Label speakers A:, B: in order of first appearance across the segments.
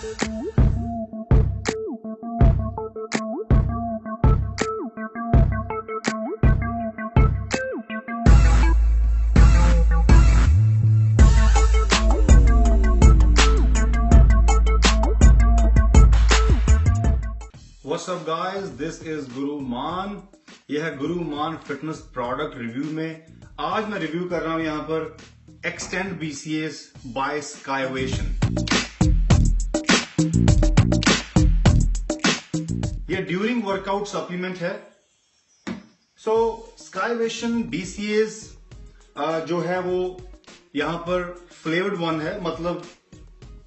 A: What's up guys, this is गुरु मान। यह है गुरु मान फिटनेस प्रोडक्ट रिव्यू में। आज मैं रिव्यू कर रहा हूं यहां पर एक्सटेंड BCAAs बाय स्काईवेशन। यह ड्यूरिंग वर्कआउट सप्लीमेंट है। सो स्काईवेशन BCAAs जो है वो यहां पर फ्लेवर्ड वन है, मतलब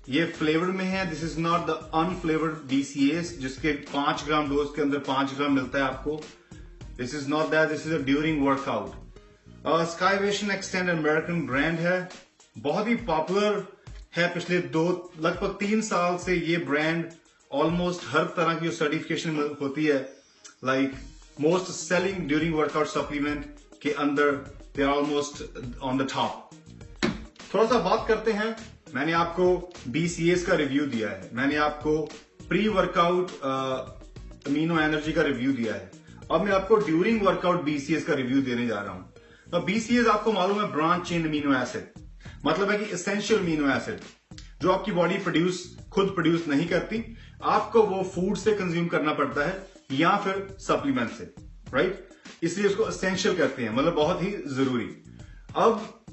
A: ये फ्लेवर्ड में है। This is not the unflavoured BCAAs जिसके 5 ग्राम डोज के अंदर 5 ग्राम मिलता है आपको। This is not that, this is a during workout. Scivation Xtend American brand है, बहुत ही पॉपुलर है। पिछले लगभग 3 साल से ये ब्रांड ऑलमोस्ट हर तरह की जो सर्टिफिकेशन होती है, like most selling during workout supplement के अंदर they are almost on the top. थोड़ा सा बात करते हैं। मैंने आपको BCAAs का रिव्यू दिया है, मैंने आपको प्री वर्कआउट अमीनो एनर्जी का रिव्यू दिया है। अब मैं आपको ड्यूरिंग वर्कआउट BCAAs का रिव्यू देने जा रहा हूं। तो BCAAs आपको मालूम है ब्रांच चेन अमीनो एसिड, मतलब है कि एसेंशियल अमीनो एसिड जो आपकी बॉडी खुद प्रोड्यूस नहीं करती, आपको वो फूड से कंज्यूम करना पड़ता है या फिर सप्लीमेंट से, राइट। इसलिए उसको एसेंशियल कहते हैं, मतलब बहुत ही जरूरी। अब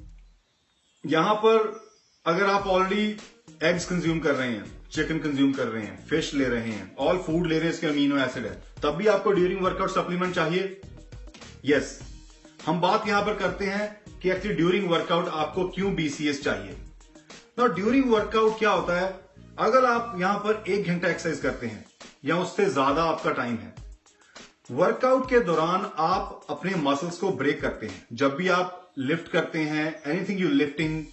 A: यहां पर अगर आप ऑलरेडी एग्स कंज्यूम कर रहे हैं, चिकन कंज्यूम कर रहे हैं, फिश ले रहे हैं, ऑल फूड ले रहे हैं, इसके अमीनो एसिड है, तब भी आपको ड्यूरिंग वर्कआउट सप्लीमेंट चाहिए। यस, हम बात यहां पर करते हैं कि एक्चुअली ड्यूरिंग वर्कआउट आपको क्यों BCAAs चाहिए। तो ड्यूरिंग वर्कआउट क्या होता है, अगर आप यहां पर 1 घंटा एक्सरसाइज करते हैं या उससे ज्यादा आपका टाइम है, वर्कआउट के दौरान आप अपने मसल्स को ब्रेक करते हैं। जब भी आप लिफ्ट करते हैं, anything you lifting,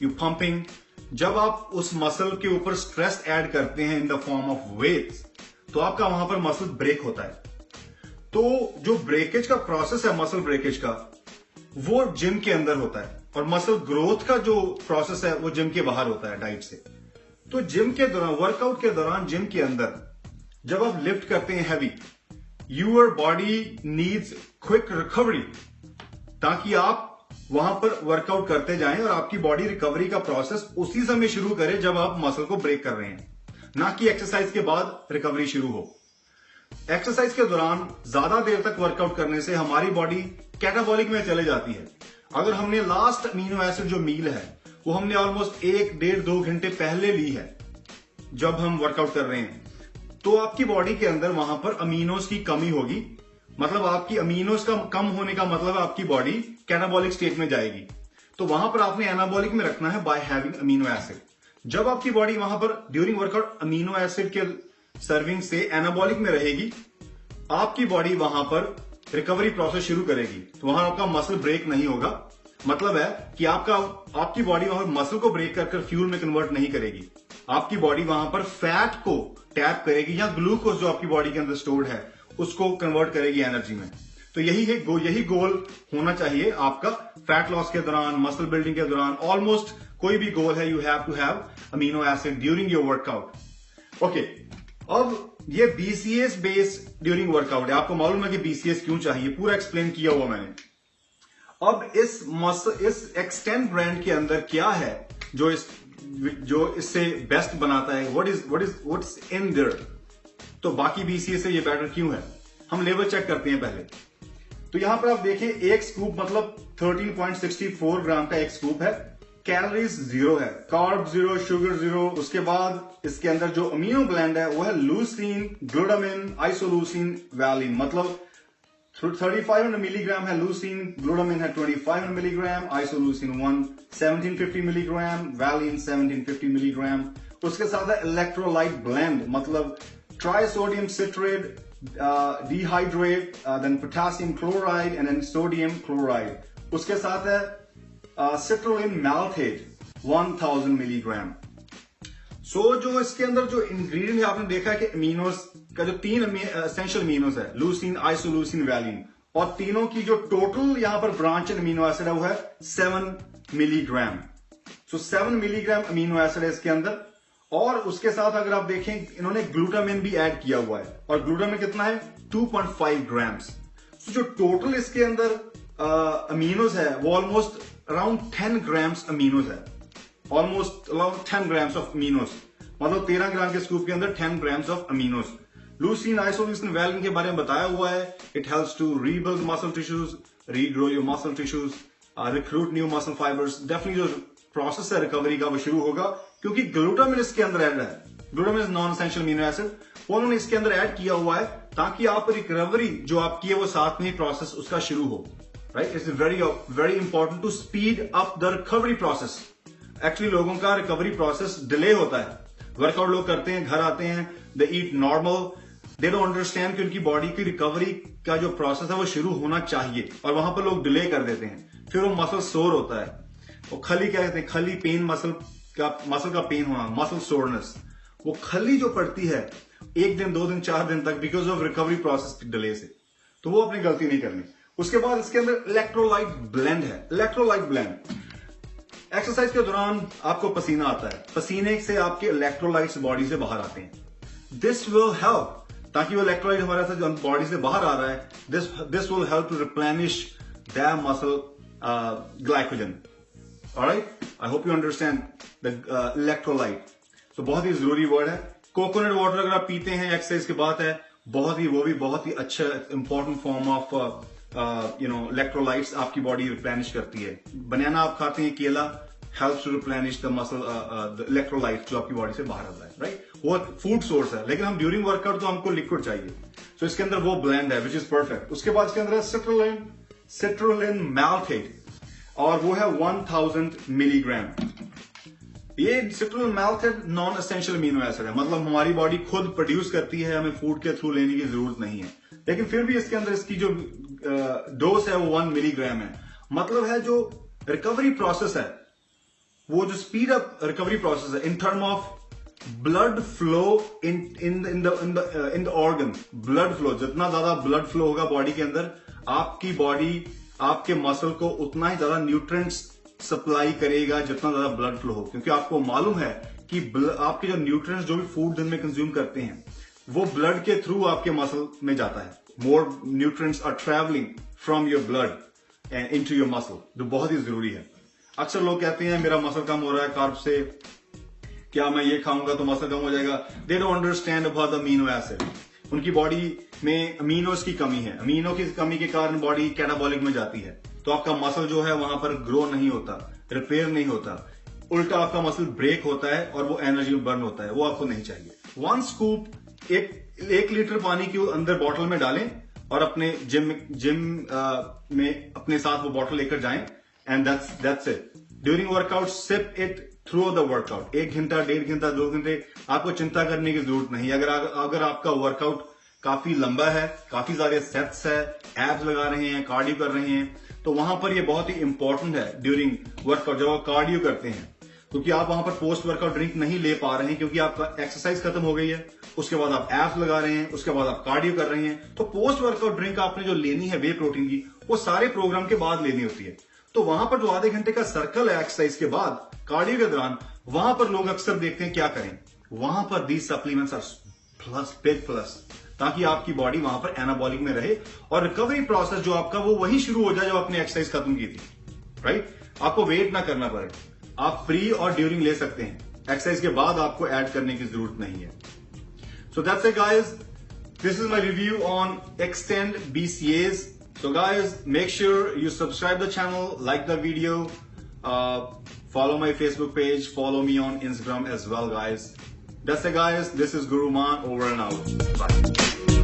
A: you pumping, जब आप उस मसल के ऊपर स्ट्रेस ऐड करते हैं in the form of weights, तो आपका वहां पर मसल ब्रेक होता है। तो जो ब्रेकेज का प्रोसेस है, मसल ब्रेकेज का, वो जिम के अंदर होता है, और मसल ग्रोथ का जो प्रोसेस है वो जिम के बाहर होता है डाइट से। तो जिम के दौरान, वर्कआउट के दौरान जिम के अंदर जब आप लिफ्ट करते हैं heavy, your body needs quick recovery, ताकि आप वहां पर वर्कआउट करते जाएं और आपकी बॉडी रिकवरी का प्रोसेस उसी समय शुरू करे जब आप मसल को ब्रेक कर रहे हैं, ना कि एक्सरसाइज के बाद रिकवरी शुरू हो। एक्सरसाइज के दौरान ज्यादा देर तक वर्कआउट करने से हमारी बॉडी कैटाबॉलिक में चले जाती है। अगर हमने लास्ट अमीनो एसिड जो मील है वो हमने ऑलमोस्ट 1-1.5-2 घंटे पहले ली है जब हम वर्कआउट कर रहे हैं, तो आपकी बॉडी के अंदर वहां पर अमीनोज की कमी होगी। मतलब आपकी अमीनोज का कम होने का मतलब आपकी बॉडी कैटाबॉलिक स्टेट में जाएगी। तो वहां पर आपने एनाबॉलिक में रखना है बाय हैविंग अमीनो एसिड। जब आपकी बॉडी वहां पर ड्यूरिंग वर्कआउट अमीनो एसिड के सर्विंग से एनाबॉलिक में रहेगी, आपकी बॉडी वहां पर रिकवरी प्रोसेस शुरू करेगी। तो वहां आपका मसल ब्रेक नहीं होगा। मतलब है कि आपकी बॉडी वहां पर मसल को ब्रेक कर फ्यूल में कन्वर्ट नहीं करेगी। आपकी बॉडी वहां पर फैट को टैप करेगी या ग्लूकोज जो आपकी बॉडी के अंदर स्टोर्ड है उसको कन्वर्ट करेगी एनर्जी में। तो यही गोल होना चाहिए आपका फैट लॉस के दौरान, मसल बिल्डिंग के दौरान। ऑलमोस्ट कोई भी गोल है, you have to have amino acid during your workout. Okay, अब ये BCAAs बेस्ड ड्यूरिंग वर्कआउट है। आपको मालूम है कि BCAAs क्यों चाहिए, पूरा एक्सप्लेन किया हुआ मैंने। अब इस एक्सटेंड ब्रांड के अंदर क्या है जो इससे बेस्ट बनाता है, व्हाट्स इन देयर, तो बाकी BCAAs से ये बेटर क्यों है, हम लेवल चेक करते हैं पहले। तो यहां पर आप देखिए, एक स्कूप मतलब 13.64 ग्राम का एक स्कूप है। कैलोरीज 0 है, कार्ब 0, शुगर 0। उसके बाद इसके अंदर जो अमीनो ब्लेंड है वो है लूसीन, ग्लूटामिन, आइसोलूसीन, वैलिन। मतलब 3500 मिलीग्राम है लूसीन, ग्लूटामिन है 2500 milligram, isoleucine 1750 milligram, valine 1750 milligram. उसके साथ है इलेक्ट्रोलाइट ब्लेंड, मतलब trisodium citrate, dehydrate, then potassium chloride and then sodium chloride. उसके साथ है सिट्रोलिन मैल्थेट 1000 मिलीग्राम। सो जो इसके अंदर जो इंग्रेडिएंट है, आपने देखा है कि अमीनोस का जो 3 एसेंशियल अमीनोस है, लूसीन, आइसोलूसीन, वैलिन, और तीनों की जो टोटल यहां पर ब्रांच अमीनो एसिड है वो है 7 मिलीग्राम। सो 7 मिलीग्राम अमीनो एसिड है इसके अंदर। और उसके साथ अगर आप देखें इन्होंने ग्लूटामिन भी ऐड किया हुआ है, और ग्लूटामिन कितना है 2.5 ग्राम्स। तो जो टोटल इसके अंदर अमीनोज है वो ऑलमोस्ट अराउंड 10 ग्राम्स अमीनोज है, almost around 10 grams of aminos, मतलब 13 ग्राम के स्कूप के अंदर 10 grams of aminos. Leucine isoleucine valine के बारे में बताया हुआ है, it helps to rebuild muscle tissues, regrow your muscle tissues, recruit new muscle fibres. Definitely जो प्रोसेस है रिकवरी का वो शुरू होगा, क्योंकि ग्लूटामिन इसके अंदर ऐड है। Glutamine is non essential amino acid, वो उन्होंने इसके अंदर ऐड किया हुआ है ताकि आप रिकवरी जो आपकी है वो साथ में ही प्रोसेस उसका शुरू हो। Right, it's very important to speed up the recovery process. Actually लोगों का रिकवरी प्रोसेस डिले होता है, वर्कआउट लोग करते हैं, घर आते हैं, दे ईट नॉर्मल, दे डोंट अंडरस्टैंड कि उनकी बॉडी की रिकवरी का जो प्रोसेस है वो शुरू होना चाहिए, और वहां पर लोग डिले कर देते हैं, फिर वो मसल सोर होता है। वो खली क्या कहते हैं, खली पेन, मसल का पेन होना, मसल सोरनेस, वो खली जो पड़ती है 1 दिन 2 दिन 4 दिन तक because of recovery process delay से, तो वो अपनी गलती नहीं करनी। उसके बाद इसके अंदर इलेक्ट्रोलाइट ब्लेंड है। इलेक्ट्रोलाइट ब्लेंड, एक्सरसाइज के दौरान आपको पसीना आता है, पसीने से आपके इलेक्ट्रोलाइट्स बॉडी से बाहर आते हैं। दिस विल हेल्प, ताकि वो इलेक्ट्रोलाइट हमारे साथ जो बॉडी से बाहर आ रहा है, this will help to replenish that muscle glycogen. Alright, I hope you understand the electrolyte. तो बहुत ही जरूरी वर्ड है। कोकोनट वाटर अगर आप पीते हैं, एक्सरसाइज की बात है, वो भी बहुत ही अच्छा इंपॉर्टेंट फॉर्म ऑफ इलेक्ट्रोलाइट्स आपकी बॉडी रिप्लेनिश करती है। बनाना आप खाते हैं, केला helps to replenish the muscle the electrolyte जो आपकी बॉडी से बाहर आता है। राइट, वो फूड सोर्स है, लेकिन हम ड्यूरिंग वर्कआउट तो हमको लिक्विड चाहिए, तो इसके अंदर वो ब्लेंड है विच इज परफेक्ट। उसके बाद इसके अंदर है सिट्रुलिन मैल्टेट, और वो है 1000 मिलीग्राम। ये citrulline malate non essential amino acid है, मतलब हमारी बॉडी खुद प्रोड्यूस करती है, हमें फूड के थ्रू लेने की जरूरत नहीं है, लेकिन फिर भी इसके अंदर इसकी जो डोज है वो 1 मिलीग्राम है। मतलब है जो रिकवरी प्रोसेस है, वो जो स्पीड अप रिकवरी प्रोसेस है in term of blood flow in the organ, blood flow, जितना ज्यादा ब्लड फ्लो होगा बॉडी के अंदर, आपकी बॉडी आपके मसल को उतना ही ज्यादा न्यूट्रिएंट्स सप्लाई करेगा जितना ज्यादा ब्लड फ्लो हो, क्योंकि आपको मालूम है कि आपके जो न्यूट्रिएंट्स जो भी फूड दिन में कंज्यूम करते हैं वो ब्लड के थ्रू आपके मसल में जाता है। More nutrients are travelling from your blood into your muscle, जो बहुत ही जरूरी है। अक्सर लोग कहते हैं मेरा मसल कम हो रहा है कार्ब से, क्या मैं ये खाऊंगा तो मसल कम हो जाएगा। They don't understand about the amino acid. उनकी बॉडी में अमीनोज की कमी है, अमीनो की कमी के कारण बॉडी कैटाबॉलिक में जाती है, तो आपका मसल जो है वहां पर ग्रो नहीं होता, रिपेयर नहीं होता, उल्टा आपका मसल ब्रेक होता है और वो एनर्जी बर्न होता है, वो आपको नहीं चाहिए। 1 स्कूप 1 लीटर पानी के अंदर बॉटल में डालें और अपने जिम में अपने साथ वो बॉटल लेकर जाएं, and that's it. During workout sip it through the workout. 1 घंटा 1.5 घंटा 2 घंटे आपको चिंता करने की जरूरत नहीं। अगर आपका वर्कआउट काफी लंबा है, काफी सारे सेट्स है, एब्स लगा रहे हैं, कार्डियो कर रहे हैं, तो वहां पर ये बहुत ही इंपॉर्टेंट है ड्यूरिंग वर्कआउट जब आप कार्डियो करते हैं, क्योंकि आप वहां पर पोस्ट वर्कआउट ड्रिंक नहीं ले पा रहे हैं क्योंकि आपका एक्सरसाइज खत्म हो गई है, उसके बाद आप एब्स लगा रहे हैं, उसके बाद आप कार्डियो कर रहे हैं, तो पोस्ट वर्कआउट ड्रिंक आपने जो लेनी है वे प्रोटीन की, वो सारे प्रोग्राम के बाद लेनी होती है। तो वहां पर जो आधे घंटे का सर्कल है एक्सरसाइज के बाद कार्डियो के दौरान, वहां पर लोग अक्सर देखते हैं क्या करें, वहां पर these supplements are plus, big plus, ताकि आपकी बॉडी वहां पर एनाबॉलिक में रहे और रिकवरी प्रोसेस जो आपका वो वही शुरू हो जाए जब आपने एक्सरसाइज खत्म की थी। राइट, आपको वेट ना करना पड़े, आप प्री और ड्यूरिंग ले सकते हैं, एक्सरसाइज के बाद आपको ऐड करने की जरूरत नहीं है। So that's it guys, this is my review on extend BCAAs. So guys, make sure you subscribe the channel, like the video, follow my Facebook page, follow me on Instagram as well guys. That's it guys, this is Guru Man, over and out. Bye.